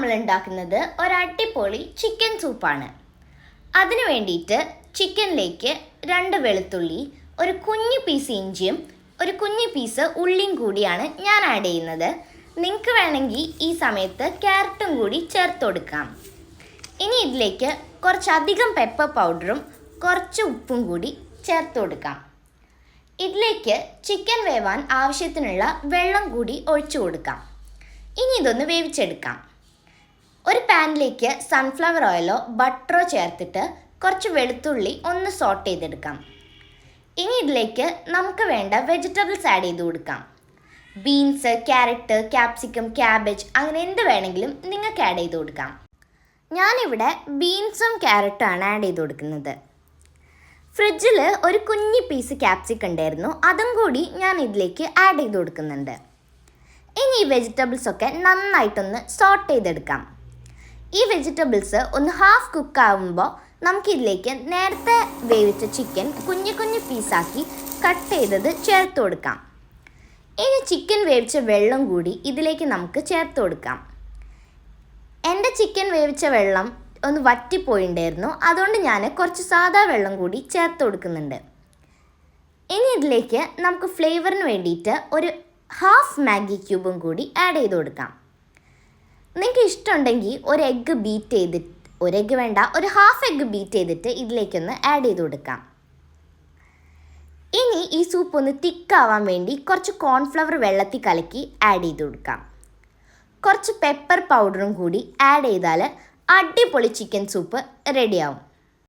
നമ്മൾ ഉണ്ടാക്കുന്നത് ഒരു അടിപൊളി ചിക്കൻ സൂപ്പാണ്. അതിനു വേണ്ടിയിട്ട് ചിക്കനിലേക്ക് 2 വെളുത്തുള്ളി, ഒരു കുഞ്ഞു പീസ് ഇഞ്ചിയും ഒരു കുഞ്ഞു പീസ് ഉള്ളിയും കൂടിയാണ് ഞാൻ ആഡ് ചെയ്യുന്നത്. നിങ്ങൾക്ക് വേണമെങ്കിൽ ഈ സമയത്ത് ക്യാരറ്റും കൂടി ചേർത്ത് കൊടുക്കാം. ഇനി ഇതിലേക്ക് കുറച്ചധികം പെപ്പർ പൗഡറും കുറച്ച് ഉപ്പും കൂടി ചേർത്ത് കൊടുക്കാം. ഇതിലേക്ക് ചിക്കൻ വേവാൻ ആവശ്യത്തിനുള്ള വെള്ളം കൂടി ഒഴിച്ചു കൊടുക്കാം. ഇനി ഇതൊന്ന് വേവിച്ചെടുക്കാം. ഒരു പാനിലേക്ക് സൺഫ്ലവർ ഓയിലോ ബട്ടറോ ചേർത്തിട്ട് കുറച്ച് വെളുത്തുള്ളി ഒന്ന് സോട്ട് ചെയ്തെടുക്കാം. ഇനി ഇതിലേക്ക് നമുക്ക് വേണ്ട വെജിറ്റബിൾസ് ആഡ് ചെയ്ത് കൊടുക്കാം. ബീൻസ്, ക്യാരറ്റ്, ക്യാപ്സിക്കം, ക്യാബേജ് അങ്ങനെ എന്ത് വേണമെങ്കിലും നിങ്ങൾക്ക് ആഡ് ചെയ്ത് കൊടുക്കാം. ഞാനിവിടെ ബീൻസും ക്യാരറ്റുമാണ് ആഡ് ചെയ്ത് കൊടുക്കുന്നത്. ഫ്രിഡ്ജിൽ ഒരു കുഞ്ഞി പീസ് ക്യാപ്സിക്കം ഉണ്ടായിരുന്നു, അതും കൂടി ഞാൻ ഇതിലേക്ക് ആഡ് ചെയ്ത് കൊടുക്കുന്നുണ്ട്. ഇനി ഈ വെജിറ്റബിൾസൊക്കെ നന്നായിട്ടൊന്ന് സോട്ട് ചെയ്തെടുക്കാം. ഈ വെജിറ്റബിൾസ് ഒന്ന് ഹാഫ് കുക്കാവുമ്പോൾ നമുക്കിതിലേക്ക് നേരത്തെ വേവിച്ച ചിക്കൻ കുഞ്ഞു കുഞ്ഞു പീസാക്കി കട്ട് ചെയ്തത് ചേർത്ത് കൊടുക്കാം. ഇനി ചിക്കൻ വേവിച്ച വെള്ളം കൂടി ഇതിലേക്ക് നമുക്ക് ചേർത്ത് കൊടുക്കാം. എൻ്റെ ചിക്കൻ വേവിച്ച വെള്ളം ഒന്ന് വറ്റിപ്പോയിട്ടുണ്ടായിരുന്നു, അതുകൊണ്ട് ഞാൻ കുറച്ച് സാദാ വെള്ളം കൂടി ചേർത്ത് കൊടുക്കുന്നുണ്ട്. ഇനി ഇതിലേക്ക് നമുക്ക് ഫ്ലേവറിന് വേണ്ടിയിട്ട് ഒരു ഹാഫ് മാഗി ക്യൂബും കൂടി ആഡ് ചെയ്ത് കൊടുക്കാം. നിങ്ങൾക്ക് ഇഷ്ടമുണ്ടെങ്കിൽ ഒരു എഗ്ഗ് വേണ്ട, ഒരു ഹാഫ് എഗ്ഗ് ബീറ്റ് ചെയ്തിട്ട് ഇതിലേക്കൊന്ന് ആഡ് ചെയ്ത് കൊടുക്കാം. ഇനി ഈ സൂപ്പ് ഒന്ന് തിക്കാവാൻ വേണ്ടി കുറച്ച് കോൺഫ്ലവർ വെള്ളത്തിൽ കലക്കി ആഡ് ചെയ്ത് കൊടുക്കാം. കുറച്ച് പെപ്പർ പൗഡറും കൂടി ആഡ് ചെയ്താൽ അടിപൊളി ചിക്കൻ സൂപ്പ് റെഡിയാവും.